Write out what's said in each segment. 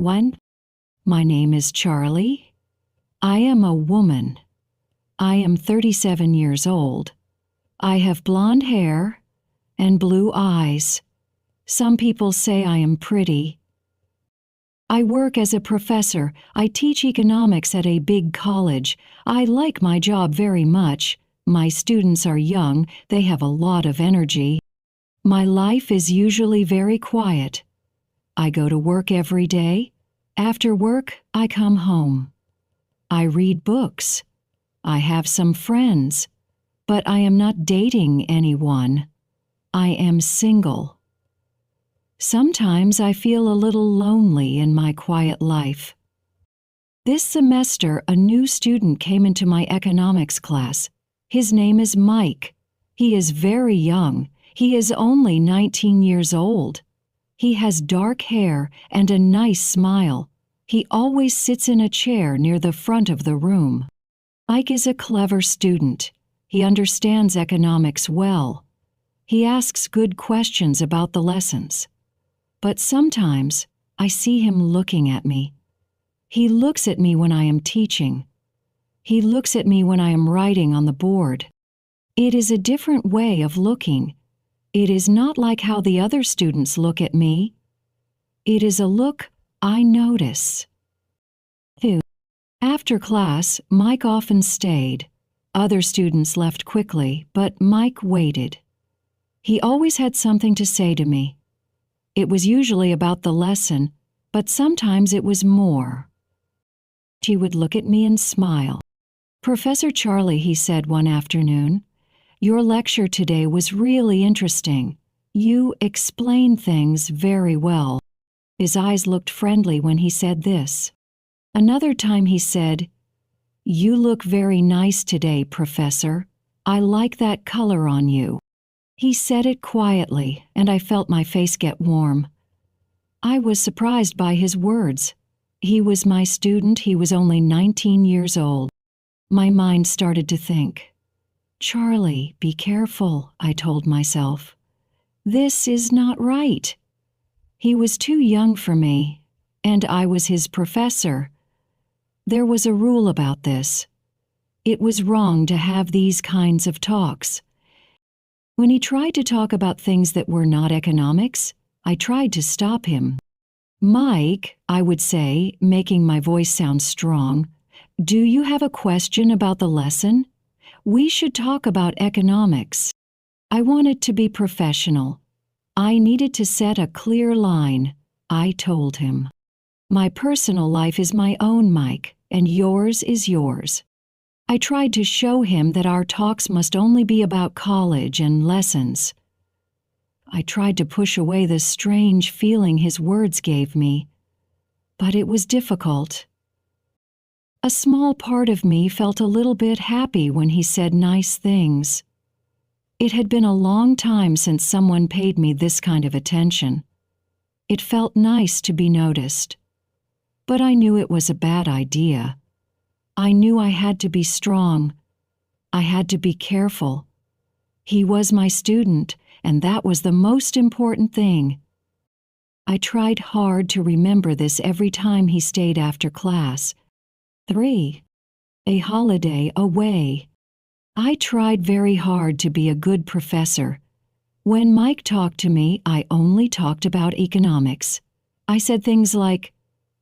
1. My name is Charlie. I am a woman. I am 37 years old. I have blonde hair and blue eyes. Some people say I am pretty. I work as a professor. I teach economics at a big college. I like my job very much. My students are young. They have a lot of energy. My life is usually very quiet. I go to work every day. After work, I come home. I read books. I have some friends, but I am not dating anyone. I am single. Sometimes I feel a little lonely in my quiet life. This semester, a new student came into my economics class. His name is Mike. He is very young. He is only 19 years old. He has dark hair and a nice smile. He always sits in a chair near the front of the room. Mike is a clever student. He understands economics well. He asks good questions about the lessons. But sometimes I see him looking at me. He looks at me when I am teaching. He looks at me when I am writing on the board. It is a different way of looking. It is not like how the other students look at me. It is a look I notice. 2. After class, Mike often stayed. Other students left quickly, but Mike waited. He always had something to say to me. It was usually about the lesson, but sometimes it was more. He would look at me and smile. "Professor Charlie," he said one afternoon, "your lecture today was really interesting. You explained things very well." His eyes looked friendly when he said this. Another time he said, "You look very nice today, Professor. I like that color on you." He said it quietly, and I felt my face get warm. I was surprised by his words. He was my student. He was only 19 years old. My mind started to think. "Charlie, be careful," I told myself. "This is not right." He was too young for me, and I was his professor. There was a rule about this. It was wrong to have these kinds of talks. When he tried to talk about things that were not economics, I tried to stop him. "Mike," I would say, making my voice sound strong, "do you have a question about the lesson? We should talk about economics." I wanted to be professional. I needed to set a clear line. I told him, "My personal life is my own, Mike, and yours is yours." I tried to show him that our talks must only be about college and lessons. I tried to push away the strange feeling his words gave me, but it was difficult. A small part of me felt a little bit happy when he said nice things. It had been a long time since someone paid me this kind of attention. It felt nice to be noticed. But I knew it was a bad idea. I knew I had to be strong. I had to be careful. He was my student, and that was the most important thing. I tried hard to remember this every time he stayed after class. 3. A holiday away. I tried very hard to be a good professor. When Mike talked to me, I only talked about economics. I said things like,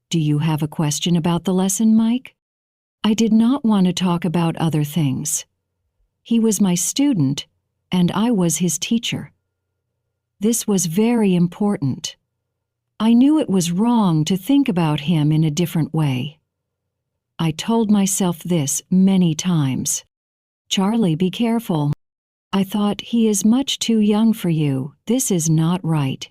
"Do you have a question about the lesson, Mike?" I did not want to talk about other things. He was my student, and I was his teacher. This was very important. I knew it was wrong to think about him in a different way. I told myself this many times. "Charlie, be careful. I thought, he is much too young for you. This is not right."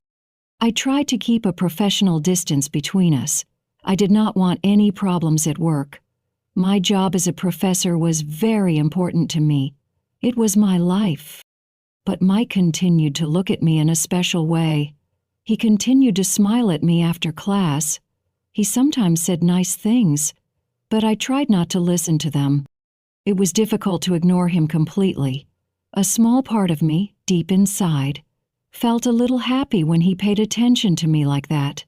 I tried to keep a professional distance between us. I did not want any problems at work. My job as a professor was very important to me. It was my life. But Mike continued to look at me in a special way. He continued to smile at me after class. He sometimes said nice things, but I tried not to listen to them. It was difficult to ignore him completely. A small part of me, deep inside, felt a little happy when he paid attention to me like that.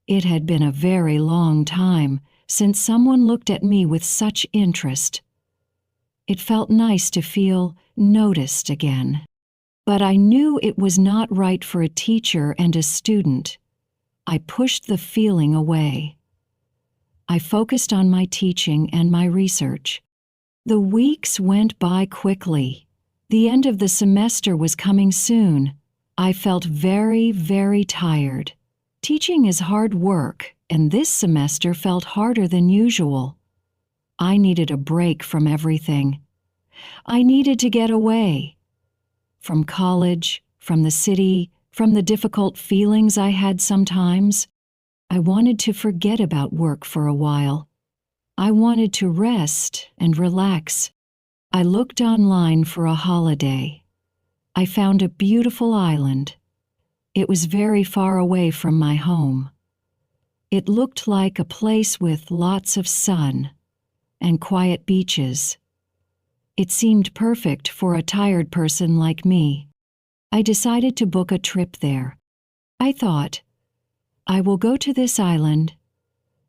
It had been a very long time since someone looked at me with such interest. It felt nice to feel noticed again. But I knew it was not right for a teacher and a student. I pushed the feeling away. I focused on my teaching and my research. The weeks went by quickly. The end of the semester was coming soon. I felt very, very tired. Teaching is hard work, and this semester felt harder than usual. I needed a break from everything. I needed to get away. From college, from the city, from the difficult feelings I had sometimes. I wanted to forget about work for a while. I wanted to rest and relax. I looked online for a holiday. I found a beautiful island. It was very far away from my home. It looked like a place with lots of sun and quiet beaches. It seemed perfect for a tired person like me. I decided to book a trip there. I thought, I will go to this island.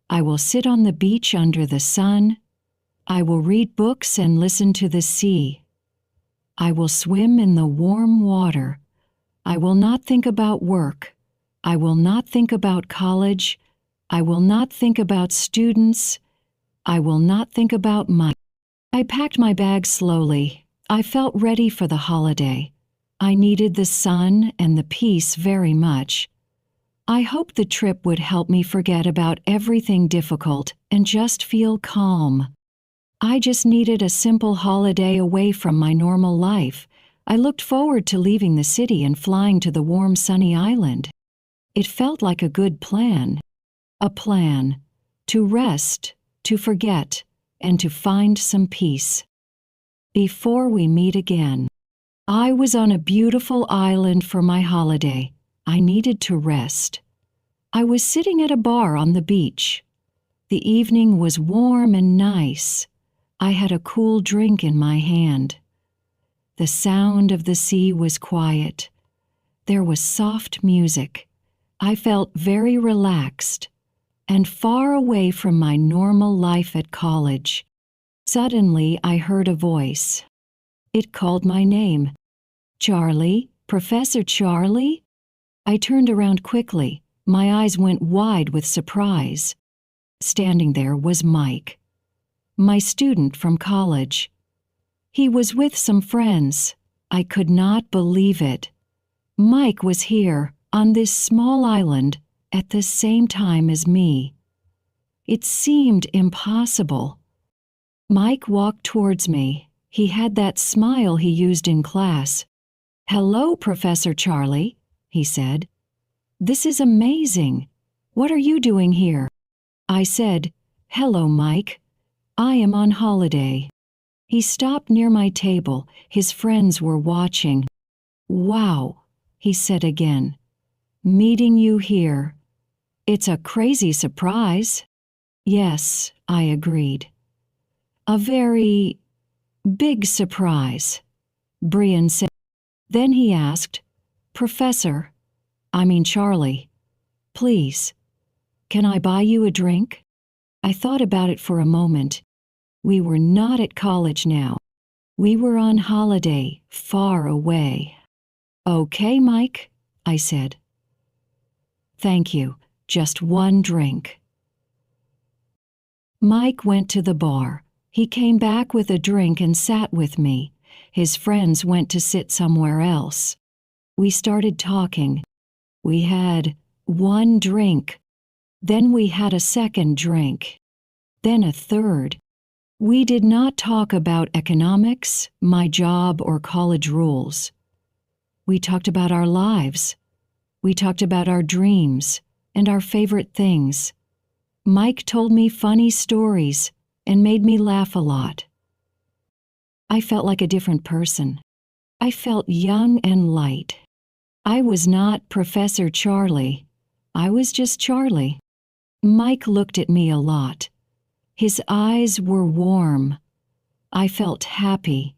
I will sit on the beach under the sun. I will read books and listen to the sea. I will swim in the warm water. I will not think about work. I will not think about college. I will not think about students. I will not think about money. I packed my bag slowly. I felt ready for the holiday. I needed the sun and the peace very much. I hoped the trip would help me forget about everything difficult and just feel calm. I just needed a simple holiday away from my normal life. I looked forward to leaving the city and flying to the warm, sunny island. It felt like a good plan. A plan to rest, to forget, and to find some peace. Before we meet again, I was on a beautiful island for my holiday. I needed to rest. I was sitting at a bar on the beach. The evening was warm and nice. I had a cool drink in my hand. The sound of the sea was quiet. There was soft music. I felt very relaxed and far away from my normal life at college. Suddenly, I heard a voice. It called my name. Charlie, Professor Charlie? I turned around quickly. My eyes went wide with surprise. Standing there was Mike, my student from college. He was with some friends. I could not believe it. Mike was here, on this small island, at the same time as me. It seemed impossible. Mike walked towards me. He had that smile he used in class. "Hello, Professor Charlie," he said. "This is amazing. What are you doing here?" I said, "Hello, Mike. I am on holiday." He stopped near my table. His friends were watching. "Wow," he said again. "Meeting you here. It's a crazy surprise." "Yes," I agreed. "A very big surprise," Brian said. Then he asked, Charlie, please, can I buy you a drink?" I thought about it for a moment. We were not at college now. We were on holiday, far away. "Okay, Mike," I said. "Thank you. Just one drink." Mike went to the bar. He came back with a drink and sat with me. His friends went to sit somewhere else. We started talking. We had one drink. Then we had a second drink. Then a third. We did not talk about economics, my job, or college rules. We talked about our lives. We talked about our dreams and our favorite things. Mike told me funny stories and made me laugh a lot. I felt like a different person. I felt young and light. I was not Professor Charlie. I was just Charlie. Mike looked at me a lot. His eyes were warm. I felt happy.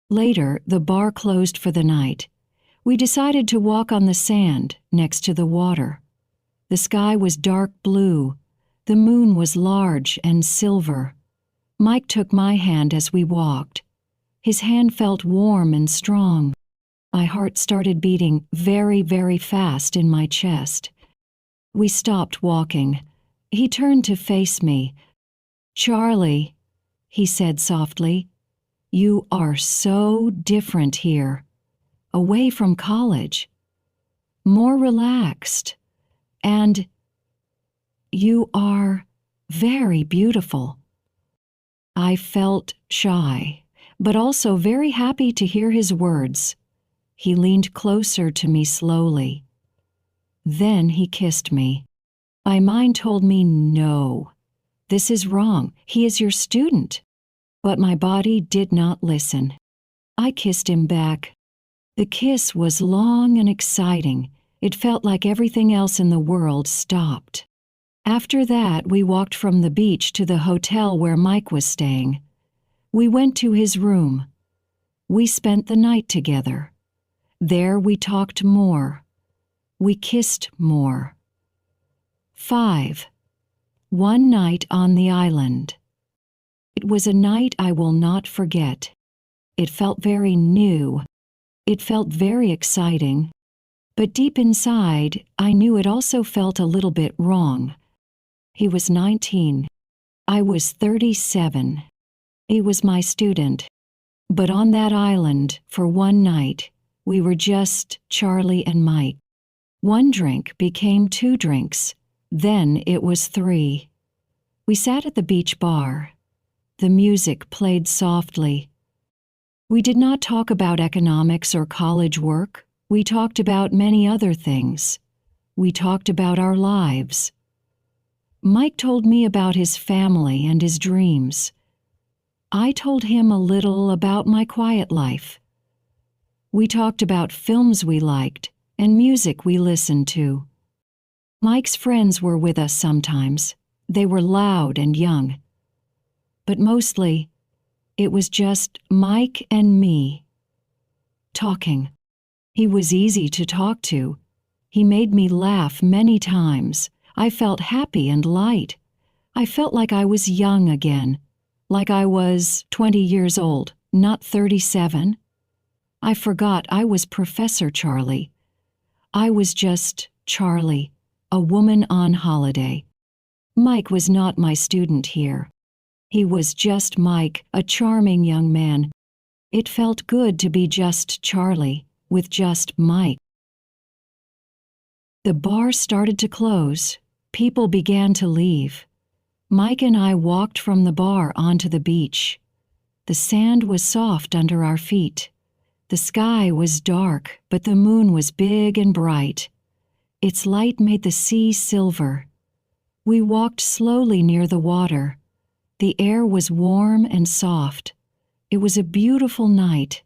Later, the bar closed for the night. We decided to walk on the sand next to the water. The sky was dark blue. The moon was large and silver. Mike took my hand as we walked. His hand felt warm and strong. My heart started beating very, very fast in my chest. We stopped walking. He turned to face me. "Charlie," he said softly, "you are so different here. Away from college. More relaxed. And you are very beautiful." I felt shy, but also very happy to hear his words. He leaned closer to me slowly. Then he kissed me. My mind told me, no, this is wrong. He is your student. But my body did not listen. I kissed him back. The kiss was long and exciting. It felt like everything else in the world stopped. After that, we walked from the beach to the hotel where Mike was staying. We went to his room. We spent the night together. There we talked more. We kissed more. 5. One night on the island. It was a night I will not forget. It felt very new. It felt very exciting. But deep inside, I knew it also felt a little bit wrong. He was 19. I was 37. He was my student. But on that island, for one night, we were just Charlie and Mike. One drink became 2 drinks. Then it was 3. We sat at the beach bar. The music played softly. We did not talk about economics or college work. We talked about many other things. We talked about our lives. Mike told me about his family and his dreams. I told him a little about my quiet life. We talked about films we liked and music we listened to. Mike's friends were with us sometimes. They were loud and young. But mostly, it was just Mike and me. Talking. He was easy to talk to. He made me laugh many times. I felt happy and light. I felt like I was young again, like I was 20 years old, not 37. I forgot I was Professor Charlie. I was just Charlie, a woman on holiday. Mike was not my student here. He was just Mike, a charming young man. It felt good to be just Charlie, with just Mike. The bar started to close. People began to leave. Mike and I walked from the bar onto the beach. The sand was soft under our feet. The sky was dark, but the moon was big and bright. Its light made the sea silver. We walked slowly near the water. The air was warm and soft. It was a beautiful night.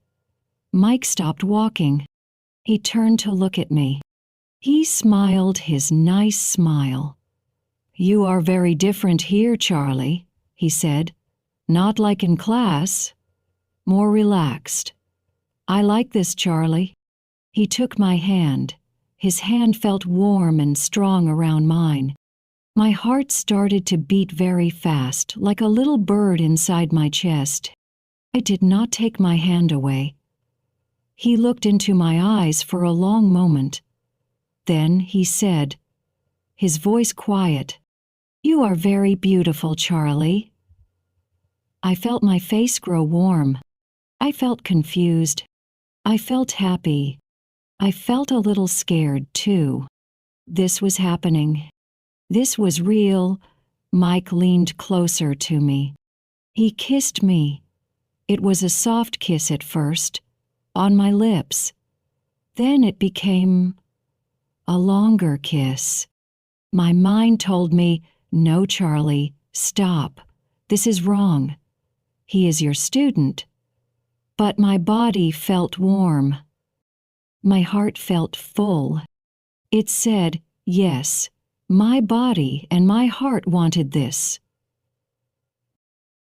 Mike stopped walking. He turned to look at me. He smiled his nice smile. "You are very different here, Charlie," he said. "Not like in class. More relaxed. I like this, Charlie." He took my hand. His hand felt warm and strong around mine. My heart started to beat very fast, like a little bird inside my chest. I did not take my hand away. He looked into my eyes for a long moment. Then he said, his voice quiet, "You are very beautiful, Charlie." I felt my face grow warm. I felt confused. I felt happy. I felt a little scared, too. This was happening. This was real. Mike leaned closer to me. He kissed me. It was a soft kiss at first, on my lips. Then it became a longer kiss. My mind told me, "No, Charlie, stop. This is wrong. He is your student." But my body felt warm. My heart felt full. It said, yes, my body and my heart wanted this.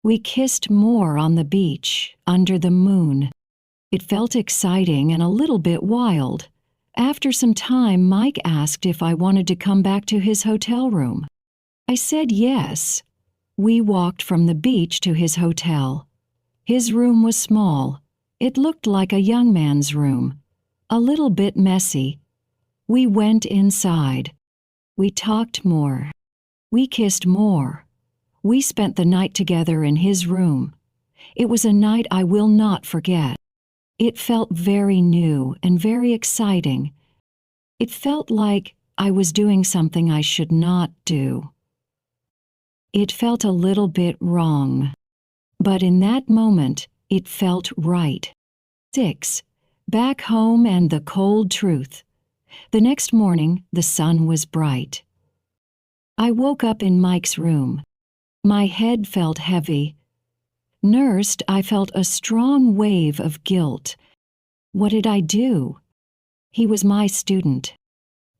We kissed more on the beach, under the moon. It felt exciting and a little bit wild. After some time, Mike asked if I wanted to come back to his hotel room. I said yes. We walked from the beach to his hotel. His room was small. It looked like a young man's room, a little bit messy. We went inside. We talked more. We kissed more. We spent the night together in his room. It was a night I will not forget. It felt very new and very exciting. It felt like I was doing something I should not do. It felt a little bit wrong. But in that moment, it felt right. 6. Back home and the cold truth. The next morning, the sun was bright. I woke up in Mike's room. My head felt heavy. Nursed, I felt a strong wave of guilt. What did I do? He was my student.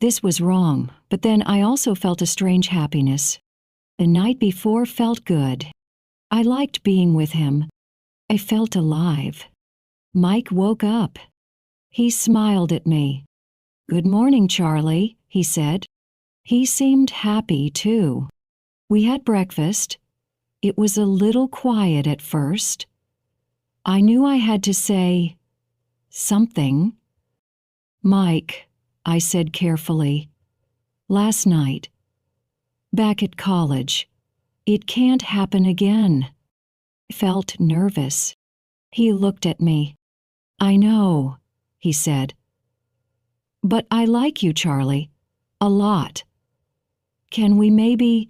This was wrong, but then I also felt a strange happiness. The night before felt good. I liked being with him. I felt alive. Mike woke up. He smiled at me. "Good morning, Charlie," he said. He seemed happy, too. We had breakfast. It was a little quiet at first. I knew I had to say something. "Mike," I said carefully, "last night, back at college, it can't happen again." I felt nervous. He looked at me. "I know," he said. "But I like you, Charlie, a lot. Can we maybe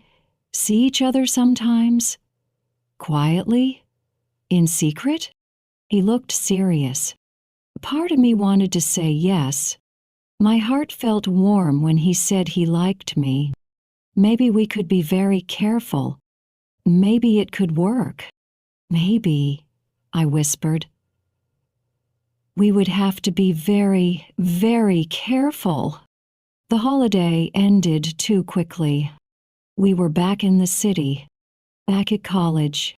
see each other sometimes? Quietly? In secret?" He looked serious. Part of me wanted to say yes. My heart felt warm when he said he liked me. Maybe we could be very careful. Maybe it could work. "Maybe," I whispered. "We would have to be very, very careful." The holiday ended too quickly. We were back in the city, back at college.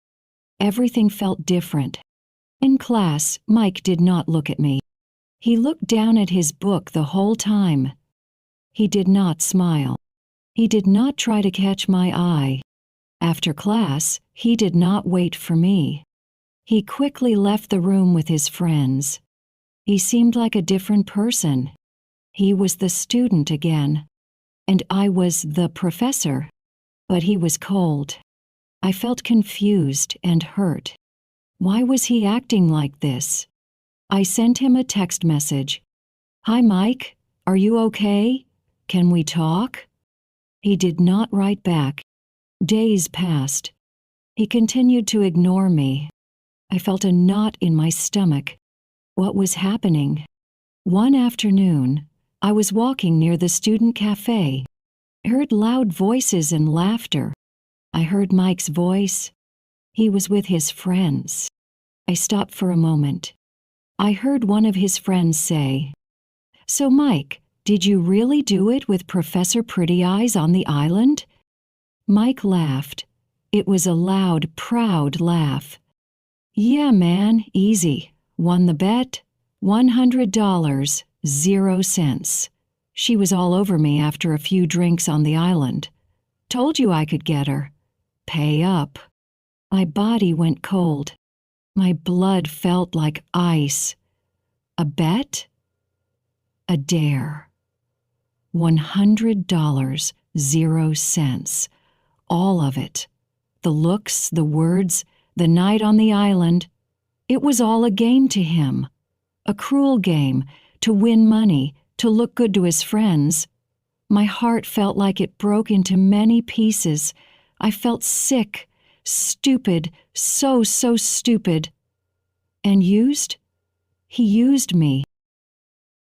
Everything felt different. In class, Mike did not look at me. He looked down at his book the whole time. He did not smile. He did not try to catch my eye. After class, he did not wait for me. He quickly left the room with his friends. He seemed like a different person. He was the student again, and I was the professor. But he was cold. I felt confused and hurt. Why was he acting like this? I sent him a text message. "Hi, Mike. Are you okay? Can we talk?" He did not write back. Days passed. He continued to ignore me. I felt a knot in my stomach. What was happening? One afternoon, I was walking near the student cafe. I heard loud voices and laughter. I heard Mike's voice. He was with his friends. I stopped for a moment. I heard one of his friends say, "So, Mike, did you really do it with Professor Pretty Eyes on the island?" Mike laughed. It was a loud, proud laugh. "Yeah, man, easy. Won the bet. $100, 0 cents. She was all over me after a few drinks on the island. Told you I could get her. Pay up." My body went cold. My blood felt like ice. A bet? A dare. $100, 0 cents. All of it. The looks, the words, the night on the island. It was all a game to him. A cruel game, to win money, to look good to his friends. My heart felt like it broke into many pieces. I felt sick, stupid, so stupid. And used? He used me.